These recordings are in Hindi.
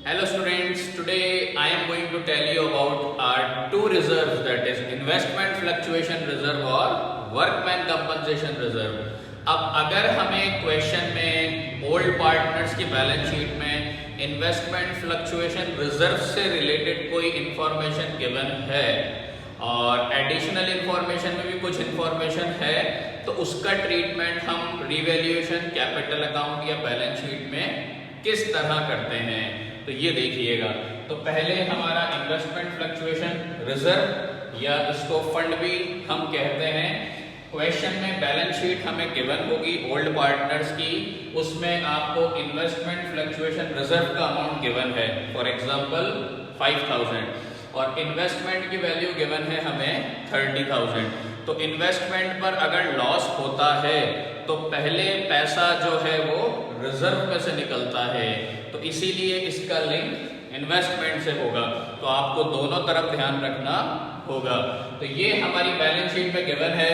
Hello students, today I am going to tell you about our two reserves, that is investment fluctuation reserve और workman compensation reserve। अब अगर हमें क्वेश्चन में ओल्ड पार्टनर्स की बैलेंस शीट में इन्वेस्टमेंट फ्लक्चुएशन रिजर्व से रिलेटेड कोई इंफॉर्मेशन गिवन है और एडिशनल इंफॉर्मेशन में भी कुछ इंफॉर्मेशन है, तो उसका ट्रीटमेंट हम रिवैल्यूएशन कैपिटल अकाउंट या बैलेंस शीट में किस तरह करते हैं, तो ये देखिएगा। तो पहले हमारा इन्वेस्टमेंट फ्लक्चुएशन रिजर्व या इसको फंड भी हम कहते हैं। क्वेश्चन में बैलेंस शीट हमें गिवन होगी ओल्ड पार्टनर्स की, उसमें आपको इन्वेस्टमेंट फ्लक्चुएशन रिजर्व का अमाउंट गिवन है, फॉर एग्जांपल 5000 और इन्वेस्टमेंट की वैल्यू गिवन है हमें 30,000। तो इन्वेस्टमेंट पर अगर लॉस होता है तो पहले पैसा जो है वो रिजर्व में से निकलता है, तो इसीलिए इसका लिंक इन्वेस्टमेंट से होगा। तो आपको दोनों तरफ ध्यान रखना होगा। तो ये हमारी बैलेंस शीट में गिवन है।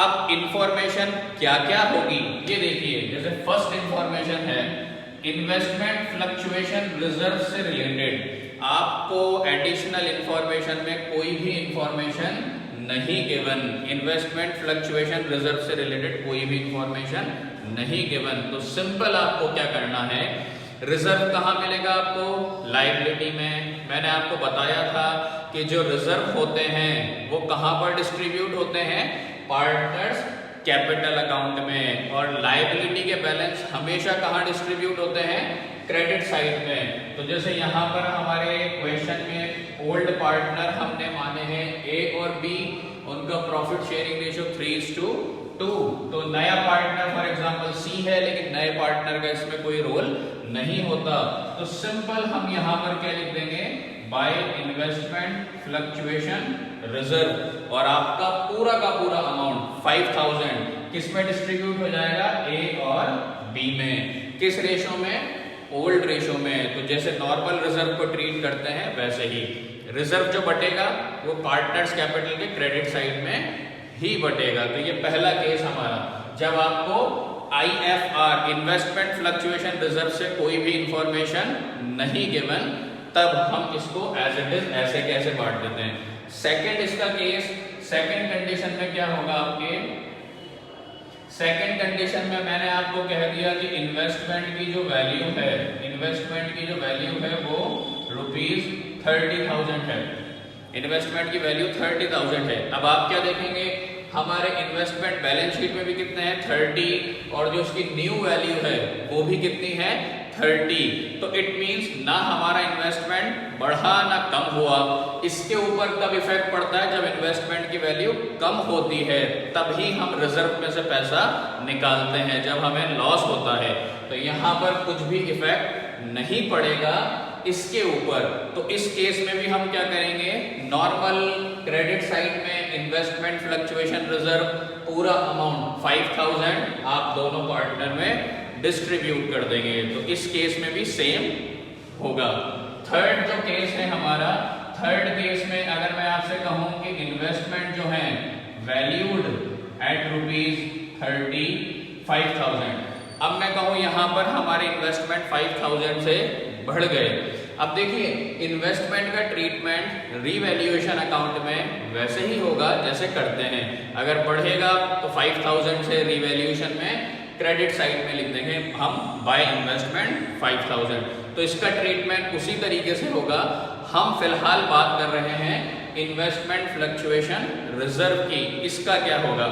अब इंफॉर्मेशन क्या क्या होगी ये देखिए। जैसे फर्स्ट इंफॉर्मेशन है इन्वेस्टमेंट फ्लक्चुएशन रिजर्व से रिलेटेड, आपको एडिशनल इंफॉर्मेशन में कोई भी इंफॉर्मेशन नहीं गिवन। इन्वेस्टमेंट फ्लक्चुएशन रिजर्व से रिलेटेड कोई भी इंफॉर्मेशन नहीं गिवन। तो सिंपल आपको क्या करना है, रिजर्व कहाँ मिलेगा आपको? लायबिलिटी में। मैंने आपको बताया था कि जो रिजर्व होते हैं वो कहाँ पर डिस्ट्रीब्यूट होते हैं? पार्टनर्स कैपिटल अकाउंट में। और लायबिलिटी के बैलेंस हमेशा कहाँ डिस्ट्रीब्यूट होते हैं? क्रेडिट साइड में। तो जैसे यहाँ पर हमारे क्वेश्चन में ओल्ड पार्टनर हमने माने हैं ए और बी, उनका प्रॉफिट शेयरिंग रेशियो 3:2। तो नया पार्टनर फॉर एग्जांपल सी है, लेकिन नए पार्टनर का इसमें कोई रोल नहीं होता। तो सिंपल हम यहाँ पर क्या लिख देंगे? By investment fluctuation reserve. और आपका पूरा का पूरा अमाउंट 5000 किस में डिस्ट्रीब्यूट हो जाएगा? ए और बी में। किस रेशो में? ओल्ड रेशो में। तो जैसे नॉर्मल रिजर्व को ट्रीट करते हैं वैसे ही रिजर्व जो बटेगा वो पार्टनर्स कैपिटल के क्रेडिट साइड में ही बटेगा। तो ये पहला केस हमारा, जब आपको IFR इन्वेस्टमेंट फ्लक्चुएशन रिजर्व से कोई भी इंफॉर्मेशन नहीं गिवन, तब हम इसको एज इट इज ऐसे कैसे बांट देते हैं। सेकंड इसका केस, सेकंड कंडीशन में क्या होगा आपके? सेकंड कंडीशन में मैंने आपको कह दिया कि इन्वेस्टमेंट की जो वैल्यू है, इन्वेस्टमेंट की जो वैल्यू है वो ₹30,000 है। इन्वेस्टमेंट की वैल्यू 30,000 है। अब आप क्या देखेंगे, हमारे इन्वेस्टमेंट बैलेंस शीट में भी कितने हैं? 30, और जो उसकी न्यू वैल्यू है वो भी कितनी है? 30। तो इट मींस ना हमारा इन्वेस्टमेंट बढ़ा ना कम हुआ। इसके ऊपर कब इफेक्ट पड़ता है? जब इन्वेस्टमेंट की वैल्यू कम होती है तभी हम रिजर्व में से पैसा निकालते हैं, जब हमें लॉस होता है। तो यहाँ पर कुछ भी इफेक्ट नहीं पड़ेगा इसके ऊपर। तो इस केस में भी हम क्या करेंगे? नॉर्मल क्रेडिट साइड में इन्वेस्टमेंट फ्लक्चुएशन रिजर्व पूरा अमाउंट 5000 आप दोनों पार्टनर में डिस्ट्रीब्यूट कर देंगे। तो इस केस में भी सेम होगा। थर्ड जो केस है हमारा, थर्ड केस में अगर मैं आपसे कहूं कि इन्वेस्टमेंट जो है वैल्यूड एट ₹35,000, अब मैं कहूं यहां पर हमारे इन्वेस्टमेंट 5000 से बढ़ गए। अब देखिए इन्वेस्टमेंट का ट्रीटमेंट रिवैल्यूएशन अकाउंट में वैसे ही होगा जैसे करते हैं। अगर बढ़ेगा तो 5000 से रिवैल्यूएशन में क्रेडिट साइड में लिख देंगे हम बाय इन्वेस्टमेंट 5000। तो इसका ट्रीटमेंट उसी तरीके से होगा। हम फिलहाल बात कर रहे हैं इन्वेस्टमेंट फ्लक्चुएशन रिजर्व की। इसका क्या होगा?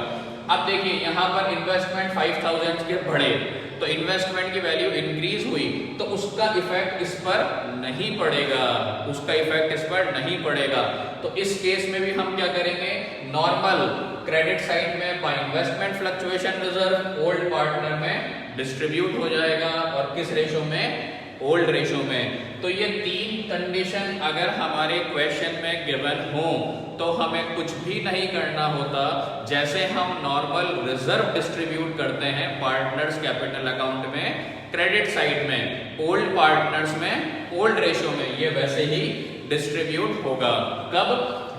अब देखिए यहाँ पर इन्वेस्टमेंट 5000 के बढ़े तो इन्वेस्टमेंट की वैल्यू इंक्रीज हुई, तो उसका इफेक्ट इस पर नहीं पड़ेगा, उसका इफेक्ट इस पर नहीं पड़ेगा। तो इस केस में भी हम क्या करेंगे? नॉर्मल क्रेडिट साइड में by investment fluctuation reserve old partner में डिस्ट्रीब्यूट हो जाएगा। और किस रेशो में? ओल्ड रेशो में। तो ये तीन कंडीशन अगर हमारे क्वेश्चन में गिवन हो तो हमें कुछ भी नहीं करना होता। जैसे हम नॉर्मल रिजर्व डिस्ट्रीब्यूट करते हैं पार्टनर्स कैपिटल अकाउंट में क्रेडिट साइड में, ओल्ड पार्टनर्स में ओल्ड रेशो में, ये वैसे ही डिस्ट्रीब्यूट होगा। कब?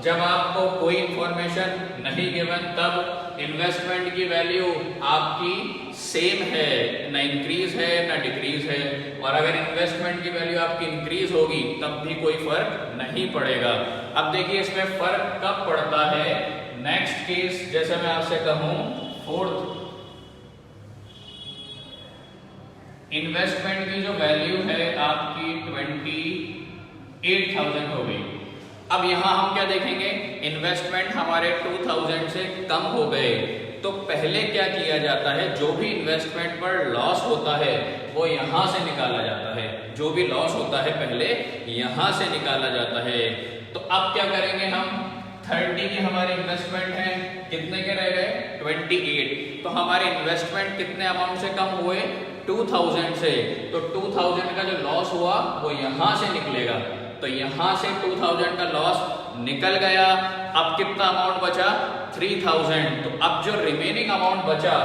जब आपको कोई इंफॉर्मेशन नहीं गिवन तब इन्वेस्टमेंट की वैल्यू आपकी सेम है, ना इंक्रीज है ना डिक्रीज है। और अगर इन्वेस्टमेंट की वैल्यू आपकी इंक्रीज होगी तब भी कोई फर्क नहीं पड़ेगा। अब देखिए इसमें फर्क कब पड़ता है। नेक्स्ट केस जैसे मैं आपसे कहूं, फोर्थ, इन्वेस्टमेंट की जो वैल्यू है आपकी 28,000 हो गई। अब यहां हम क्या देखेंगे, इन्वेस्टमेंट हमारे 2000 से कम हो गए, तो पहले क्या किया जाता है, जो भी इन्वेस्टमेंट पर लॉस होता है वो यहां से निकाला जाता है। जो भी लॉस होता है पहले यहां से निकाला जाता है। तो अब क्या करेंगे हम, 30 की हमारी इन्वेस्टमेंट है, कितने के रह गए 28, तो हमारे इन्वेस्टमेंट कितने अमाउंट से कम हुए 2000 से, तो 2000 का जो लॉस हुआ वो यहां से निकलेगा। तो यहां से 2000 का लॉस निकल गया। अब कितना अमाउंट बचा 3000, तो अब जो रिमेनिंग अमाउंट बचा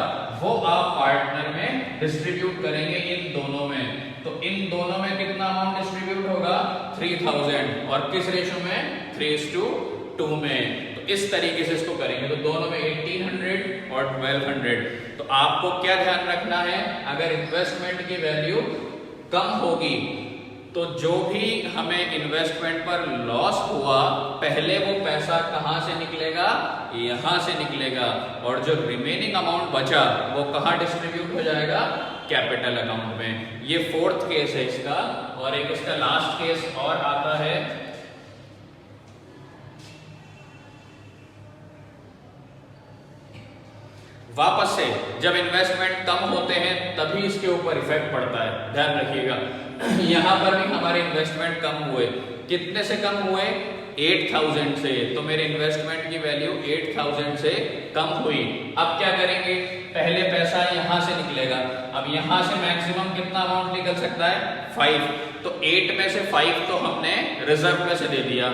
वो आप पार्टनर में डिस्ट्रीब्यूट करेंगे इन दोनों में। तो इन दोनों में कितना अमाउंट डिस्ट्रीब्यूट होगा 3000, और किस रेशो में 3:2 में। तो इस तरीके से इसको करेंगे। तो दोनों में 1800 और 1200। तो आपको क्या ध्यान रखना है, अगर इन्वेस्टमेंट की वैल्यू कम होगी तो जो भी हमें इन्वेस्टमेंट पर लॉस हुआ पहले वो पैसा कहां से निकलेगा, यहां से निकलेगा, और जो रिमेनिंग अमाउंट बचा वो कहां डिस्ट्रीब्यूट हो जाएगा, कैपिटल अकाउंट में। ये फोर्थ केस है इसका। और एक इसका लास्ट केस और आता है, वापस से जब इन्वेस्टमेंट कम होते हैं तभी इसके ऊपर इफेक्ट पड़ता है, ध्यान रखिएगा। यहां पर भी हमारे इन्वेस्टमेंट कम हुए, कितने से कम हुए 8000 से, तो मेरे इन्वेस्टमेंट की वैल्यू 8000 से कम हुई। अब क्या करेंगे, पहले पैसा यहां से निकलेगा। अब यहां से मैक्सिमम कितना अमाउंट निकल सकता है 5, तो 8 में से 5 तो हमने रिजर्व में से दे दिया।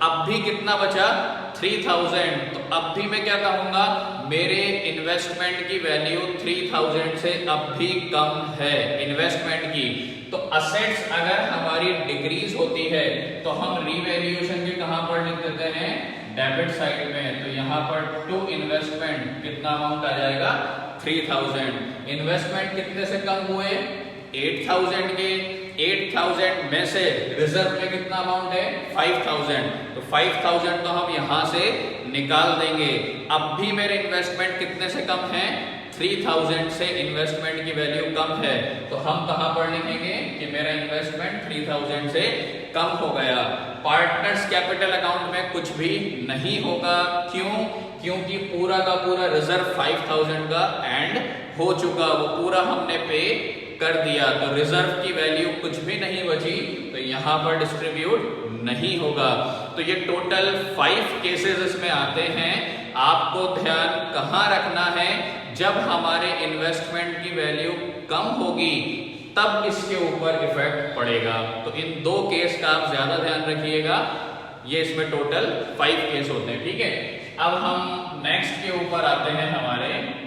अब भी कितना बचा 3000, तो अब भी मैं क्या कहूंगा, मेरे इन्वेस्टमेंट की वैल्यू 3000 से अब भी कम है इन्वेस्टमेंट की। तो असेट्स अगर हमारी डिक्रीज होती है तो हम रीवैल्यूएशन के कहां पर लिख देते हैं, डेबिट साइड में। तो यहां पर टू इन्वेस्टमेंट कितना अमाउंट आ जाएगा 3000। इन्वेस्टमेंट कितने से कम हुए 8000 के, 8000 में से रिजर्व में कितना अमाउंट है 5000, तो 5000 तो हम यहां से निकाल देंगे। अब भी मेरे इन्वेस्टमेंट कितने से कम है 3000 से इन्वेस्टमेंट की वैल्यू कम है, तो हम कहां पर लिखेंगे कि मेरा इन्वेस्टमेंट 3000 से कम हो गया। पार्टनर्स कैपिटल अकाउंट में कुछ भी नहीं होगा, क्यों, क्योंकि पूरा का पूरा रिजर्व 5000 का एंड हो चुका, वो पूरा हमने पे कर दिया। तो रिजर्व की वैल्यू कुछ भी नहीं बची, तो यहां पर डिस्ट्रीब्यूट नहीं होगा। तो ये टोटल 5 केसेस इसमें आते हैं। आपको ध्यान कहां रखना है, जब हमारे इन्वेस्टमेंट की वैल्यू कम होगी तब इसके ऊपर इफेक्ट पड़ेगा। तो इन 2 केस का आप ज्यादा ध्यान रखिएगा। ये इसमें टोटल 5 केस होते हैं, ठीक है। अब हम नेक्स्ट के ऊपर आते हैं हमारे,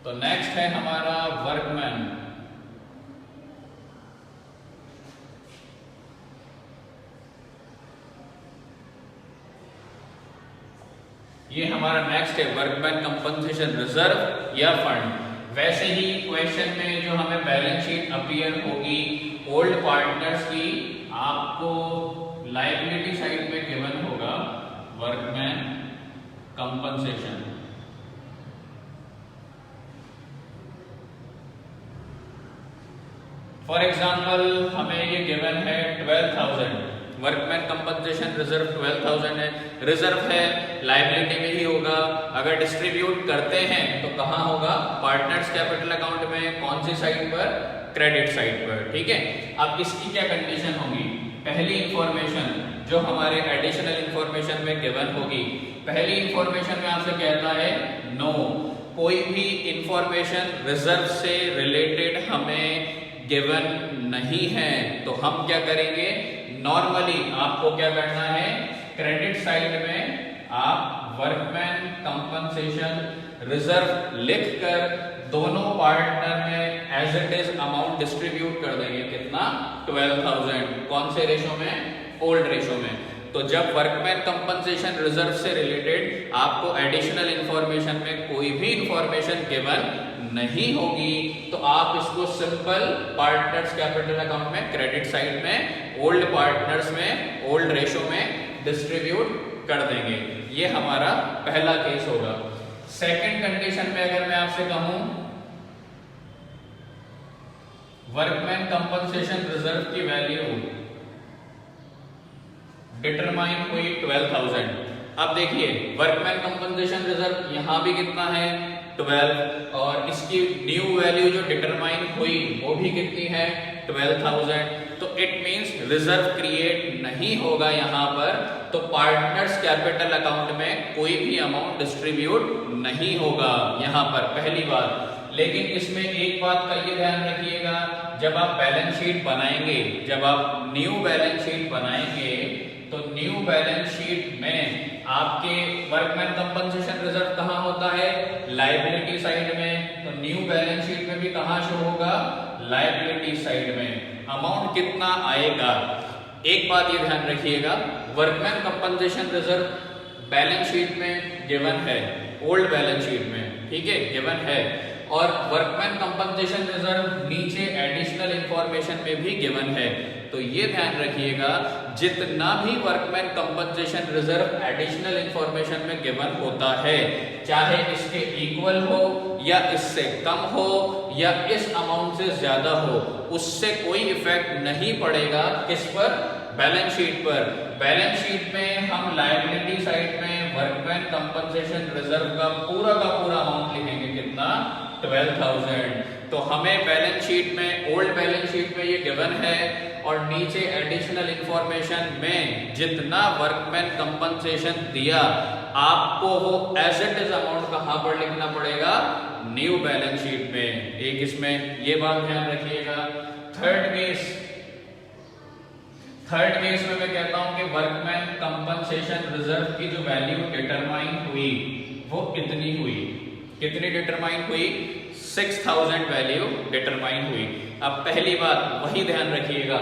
तो नेक्स्ट है हमारा वर्कमैन। ये हमारा नेक्स्ट है वर्कमैन कंपनसेशन रिजर्व या फंड। वैसे ही क्वेश्चन में जो हमें बैलेंस शीट अपीयर होगी ओल्ड पार्टनर्स की, आपको लायबिलिटी साइड में गिवन होगा वर्कमैन कंपनसेशन। फॉर एग्जाम्पल हमें ये गिवन है 12,000, वर्कमैन कंपनसेशन रिजर्व 12,000 है, रिजर्व है लायबिलिटी में ही होगा। अगर डिस्ट्रीब्यूट करते हैं तो कहां होगा, पार्टनर्स कैपिटल अकाउंट में, कौन सी साइड पर, क्रेडिट साइड पर, ठीक है। अब इसकी क्या कंडीशन होगी, पहली इंफॉर्मेशन जो हमारे एडिशनल इंफॉर्मेशन में गिवन होगी, पहली इंफॉर्मेशन में आपसे कहता है नो, कोई भी इंफॉर्मेशन रिजर्व से रिलेटेड हमें गिवन नहीं है। तो हम क्या करेंगे, नॉर्मली आपको क्या करना है, क्रेडिट साइड में आप वर्कमैन कंपनसेशन रिजर्व लिखकर दोनों पार्टनर में as it is amount distribute कर देंगे। कितना? 12,000। कौन से रेशो में? ओल्ड रेशो में। तो जब वर्कमैन कंपनसेशन रिजर्व से रिलेटेड आपको एडिशनल इंफॉर्मेशन में कोई भी इंफॉर्मेशन गिवन नहीं होगी तो आप इसको सिंपल पार्टनर्स कैपिटल अकाउंट में क्रेडिट साइड में ओल्ड पार्टनर्स में ओल्ड रेशो में डिस्ट्रीब्यूट कर देंगे। ये हमारा पहला केस होगा। सेकंड कंडीशन में अगर मैं आपसे कहूं वर्कमैन कंपनसेशन रिजर्व की वैल्यू डिटरमाइन हुई 12,000। अब देखिए वर्कमैन कंपनसेशन रिजर्व यहां भी कितना है? 12, और इसकी न्यू वैल्यू जो डिटरमाइन हुई वो भी कितनी है? 12,000। तो इट मींस रिजर्व क्रिएट नहीं होगा यहां पर, तो पार्टनर्स कैपिटल अकाउंट में कोई भी अमाउंट डिस्ट्रीब्यूट नहीं होगा यहां पर, पहली बात। लेकिन इसमें एक बात का ये ध्यान रखिएगा, जब आप बैलेंस शीट बनाएंगे, जब आप न्यू बैलेंस शीट बनाएंगे तो न्यू बैलेंस शीट में आपके वर्कमैन कंपनसेशन रिजर्व कहां होता है? लायबिलिटी साइड में। तो न्यू बैलेंस शीट में भी कहां शो होगा? लायबिलिटी साइड में। अमाउंट कितना आएगा? एक बात ये ध्यान रखिएगा, workman compensation reserve balance sheet में गिवन है, ओल्ड बैलेंस शीट में, ठीक है, गिवन है, और वर्कमैन कंपनसेशन रिजर्व नीचे एडिशनल इंफॉर्मेशन में भी गिवन है। तो ये ध्यान रखिएगा, जितना भी workman compensation reserve additional information में गिवन होता है, चाहे इसके इक्वल हो या इससे कम हो या इस अमाउंट से ज्यादा हो, उससे कोई इफेक्ट नहीं पड़ेगा किस पर? बैलेंस शीट पर। बैलेंस शीट में हम लायबिलिटी साइड में वर्कमैन कंपनसेशन रिजर्व का पूरा अमाउंट लिखेंगे। कितना? 12,000। तो हमें बैलेंस शीट में, ओल्ड बैलेंस शीट में ये गिवन है, और नीचे एडिशनल इंफॉर्मेशन में जितना वर्कमैन कंपनसेशन दिया आपको वो एज इट इज अमाउंट कहां पर लिखना पड़ेगा? न्यू बैलेंस शीट में। एक इसमें ये बात ध्यान रखिएगा। थर्ड केस में मैं कहता हूं कि वर्कमैन कंपनसेशन रिजर्व की जो वैल्यू डिटरमाइन हुई वो कितनी हुई? कितनी डिटरमाइन हुई? 6,000 वैल्यू डिटरमाइन हुई। अब पहली बात वही ध्यान रखिएगा,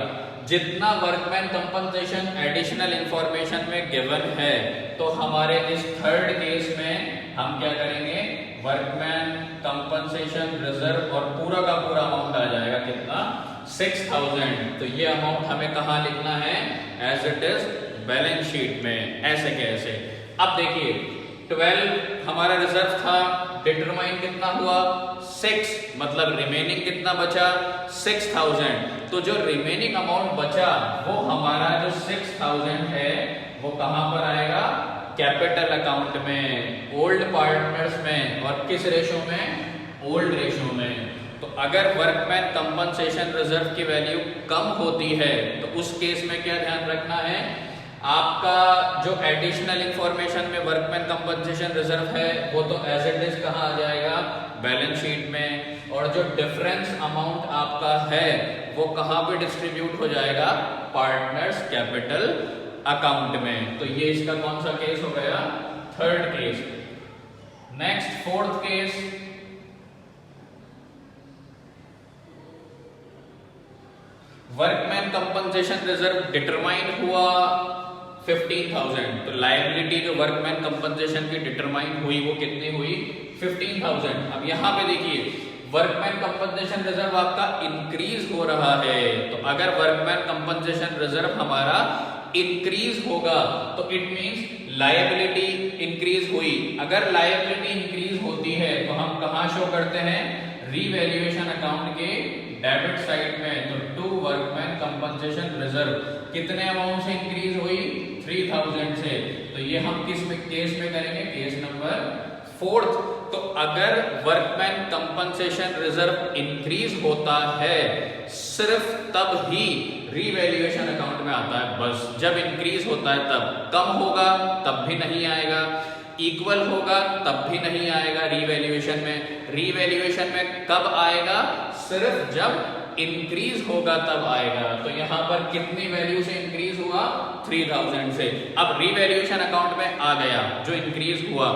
जितना वर्कमैन कंपनसेशन एडिशनल इंफॉर्मेशन में गिवन है, तो हमारे इस थर्ड केस में हम क्या करेंगे? वर्कमैन कंपनसेशन रिजर्व और पूरा का पूरा अमाउंट आ जाएगा। कितना? 6,000। तो ये अमाउंट हमें कहां लिखना है? As it is balance sheet में। ऐसे कैसे? अब देखिए 12 हमारा रिजर्व था, डिटरमाइन कितना हुआ? 6, मतलब रिमेनिंग कितना बचा? 6,000। तो जो रिमेनिंग अमाउंट बचा वो हमारा जो 6,000 है वो कहां पर आएगा? कैपिटल अकाउंट में, ओल्ड पार्टनर्स में, और किस रेशो में? ओल्ड रेशो में। तो अगर वर्कमैन कंपनसेशन रिजर्व की वैल्यू कम होती है तो उस केस में क्या ध्यान रखना है? आपका जो एडिशनल इंफॉर्मेशन में वर्कमैन कंपनसेशन रिजर्व है वो तो एज इट इज कहां आ जाएगा? बैलेंस शीट में। और जो डिफरेंस अमाउंट आपका है वो कहां पे डिस्ट्रीब्यूट हो जाएगा? पार्टनर्स कैपिटल अकाउंट में। तो ये इसका कौन सा केस हो गया? Third case. Next fourth case, workman compensation reserve determine हुआ 15,000। तो लायबिलिटी जो वर्कमैन कंपनसेशन की डिटरमाइन हुई वो कितनी हुई? 15,000। अब यहां पे देखिए वर्कमैन कंपनसेशन रिजर्व आपका इंक्रीज हो रहा है, तो अगर वर्कमैन कंपनसेशन रिजर्व हमारा इंक्रीज होगा तो इट मींस लायबिलिटी इंक्रीज हुई। अगर लायबिलिटी इंक्रीज होती है तो हम कहां शो करते हैं? रीवैल्यूएशन अकाउंट के डेबिट साइड में। तो टू वर्कमैन कंपनसेशन रिजर्व कितने अमाउंट से इंक्रीज हुई? 3,000 से। तो ये हम किस में केस में करेंगे? Case number 4। तो अगर वर्कमैन कंपनसेशन रिजर्व इंक्रीज होता है सिर्फ तब ही रीवैल्यूएशन अकाउंट में आता है, बस जब इंक्रीज होता है तब। कम होगा तब भी नहीं आएगा, इक्वल होगा तब भी नहीं आएगा रीवैल्यूएशन में। रीवैल्यूएशन में कब आएगा? सिर्फ जब इंक्रीज होगा तब आएगा। तो यहाँ पर कितनी वैल्यू से इंक्रीज हुआ? 3000 से। अब रीवैल्यूएशन अकाउंट में आ गया जो इंक्रीज हुआ,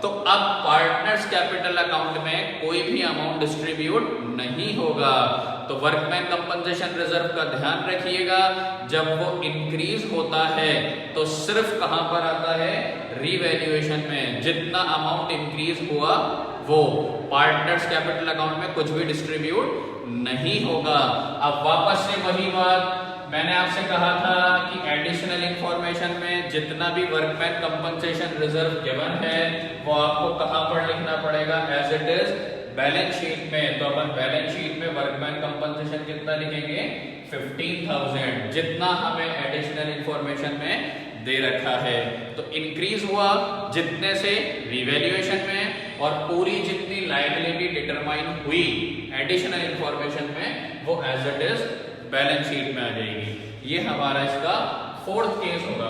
तो अब पार्टनर्स कैपिटल अकाउंट में कोई भी अमाउंट डिस्ट्रीब्यूट नहीं होगा। तो वर्कमैन कंपनसेशन रिजर्व का ध्यान रखिएगा, जब वो इंक्रीज होता है तो सिर्फ कहां पर आता है? रीवैल्यूएशन में। जितना अमाउंट इंक्रीज हुआ वो पार्टनर्स कैपिटल अकाउंट में कुछ भी डिस्ट्रीब्यूट नहीं होगा। अब वापस से वही बात मैंने आपसे कहा था कि एडिशनल इंफॉर्मेशन में जितना भी वर्कमैन कंपनसेशन रिजर्व गिवन है वो आपको कहां पर लिखना पड़ेगा? As it is balance sheet में। तो अपन बैलेंस शीट में वर्कमैन कंपनसेशन कितना लिखेंगे? 15,000, जितना हमें एडिशनल इंफॉर्मेशन में दे रखा है। तो इंक्रीज हुआ जितने से रिवैल्यूएशन में, और पूरी जितनी लायबिलिटी डिटरमाइन हुई एडिशनल इंफॉर्मेशन में वो as it is balance sheet में आ जाएगी। ये हमारा इसका फोर्थ केस होगा।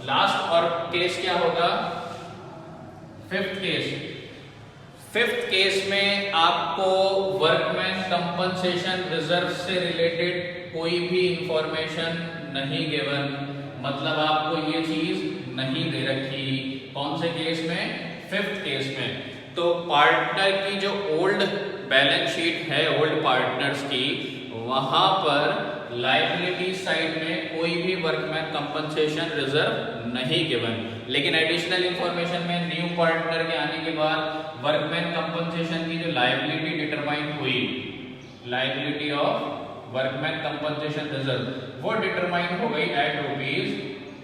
लास्ट और केस क्या होगा? Fifth case. फिफ्थ केस में आपको वर्कमैन कंपनसेशन रिजर्व से रिलेटेड कोई भी इंफॉर्मेशन नहीं गिवन, मतलब आपको ये चीज नहीं दे रखी। कौन से केस में? फिफ्थ केस में। तो पार्टनर की जो ओल्ड बैलेंस शीट है ओल्ड पार्टनर्स की, वहां पर लायबिलिटी साइड में कोई भी वर्कमैन कंपनसेशन रिजर्व नहीं गिवन, लेकिन एडिशनल इंफॉर्मेशन में न्यू पार्टनर के आने के बाद वर्कमैन कंपनसेशन की जो लायबिलिटी डिटरमाइन हुई, liability of workman compensation reserve, वो डिटरमाइन हो गई एट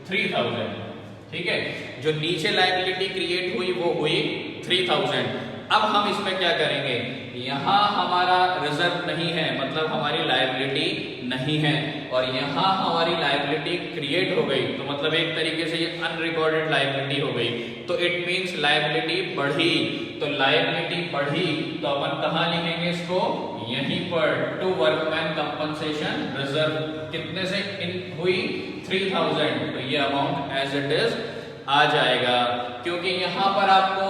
₹3000। ठीक है, जो नीचे लायबिलिटी क्रिएट हुई वो हुई 3000। अब हम इसमें क्या करेंगे? यहाँ हमारा रिजर्व नहीं है, मतलब हमारी लायबिलिटी नहीं है, और यहाँ हमारी लायबिलिटी क्रिएट हो गई, तो मतलब एक तरीके से ये अनरिकॉर्डेड लायबिलिटी हो गई। तो इट मींस लायबिलिटी बढ़ी। तो लायबिलिटी बढ़ी तो अपन कहाँ लिखेंगे इसको? यहीं पर टू वर्कमैन कंपनसेशन रिजर्व। कितने से इन हुई? 3000। तो ये अमाउंट एज इट इज आ जाएगा, क्योंकि यहाँ पर आपको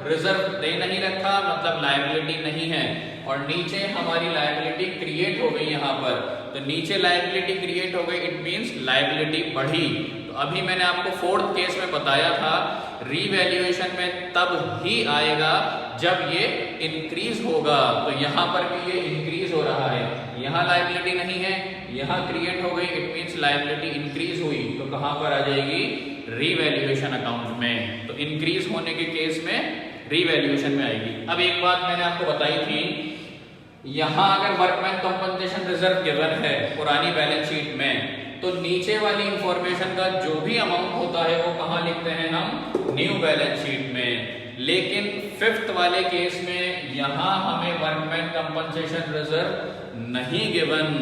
रिजर्व दे नहीं रखा, मतलब लायबिलिटी नहीं है, और नीचे हमारी लायबिलिटी क्रिएट हो गई यहाँ पर। तो नीचे लायबिलिटी क्रिएट हो गई, इट मींस लायबिलिटी बढ़ी। तो अभी मैंने आपको फोर्थ केस में बताया था रीवैल्यूएशन में तब ही आएगा जब ये इंक्रीज होगा। तो यहाँ पर भी ये इंक्रीज हो रहा है, यहाँ लायबिलिटी नहीं है, यहाँ क्रिएट हो गई, इट मींस लायबिलिटी इंक्रीज हुई। तो कहाँ पर आ जाएगी? रीवैल्यूएशन अकाउंट में। तो इंक्रीज होने के केस में रीवैल्यूएशन में आएगी। अब एक बात मैंने आपको बताई थी, यहां अगर वर्कमैन कंपनसेशन रिजर्व गिवन है पुरानी बैलेंस शीट में, तो नीचे वाली इंफॉर्मेशन का जो भी अमाउंट होता है वो कहां लिखते हैं हम? न्यू बैलेंस शीट में। लेकिन फिफ्थ वाले केस में यहां हमें वर्कमैन कंपनसेशन रिजर्व नहीं गिवन,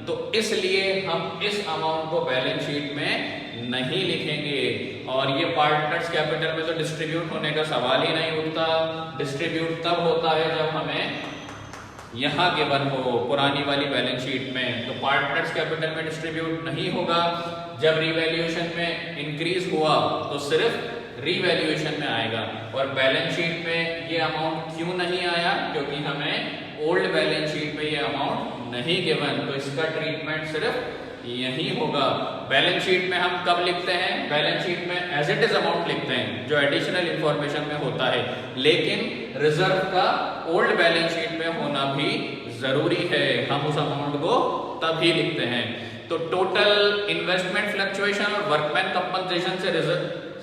तो इसलिए हम इस अमाउंट को बैलेंस शीट में नहीं लिखेंगे। और ये पार्टनर्स कैपिटल में तो डिस्ट्रीब्यूट होने का सवाल ही नहीं उठता। डिस्ट्रीब्यूट तब होता है जब हमें यहाँ गिवन हो पुरानी वाली बैलेंस शीट में। तो पार्टनर्स कैपिटल में डिस्ट्रीब्यूट नहीं होगा। जब रीवैल्यूएशन में इंक्रीज हुआ तो सिर्फ रीवैल्यूएशन में आएगा। और बैलेंस शीट में ये अमाउंट क्यों नहीं आया? क्योंकि हमें ओल्ड बैलेंस शीट में ये अमाउंट नहीं गिवन, तो इसका ट्रीटमेंट सिर्फ यही होगा। बैलेंस शीट में हम कब लिखते हैं? बैलेंस शीट में एज इट इज अमाउंट लिखते हैं जो एडिशनल इंफॉर्मेशन में होता है, लेकिन रिजर्व का ओल्ड बैलेंस शीट में होना भी जरूरी है। हम उस अमाउंट को तभी लिखते हैं। तो टोटल इन्वेस्टमेंट फ्लक्चुएशन और वर्कमैन कंपनसेशन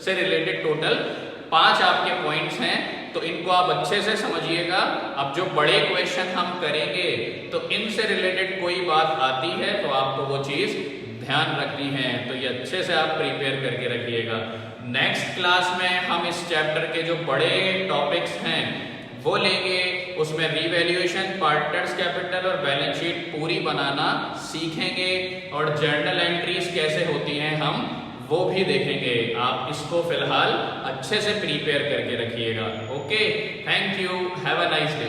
से रिलेटेड टोटल 5 आपके पॉइंट्स हैं, तो इनको आप अच्छे से समझिएगा। अब जो बड़े क्वेश्चन हम करेंगे तो इनसे रिलेटेड कोई बात आती है तो आपको वो चीज ध्यान रखनी है, तो ये अच्छे से आप प्रिपेयर करके रखिएगा। नेक्स्ट क्लास में हम इस चैप्टर के जो बड़े टॉपिक्स हैं वो लेंगे, उसमें रीवैल्यूएशन, पार्टनर्स कैपिटल और बैलेंस शीट पूरी बनाना सीखेंगे, और जर्नल एंट्रीज कैसे होती हैं हम वो भी देखेंगे। आप इसको फिलहाल अच्छे से प्रिपेयर करके रखिएगा। Okay, thank you, have a nice day.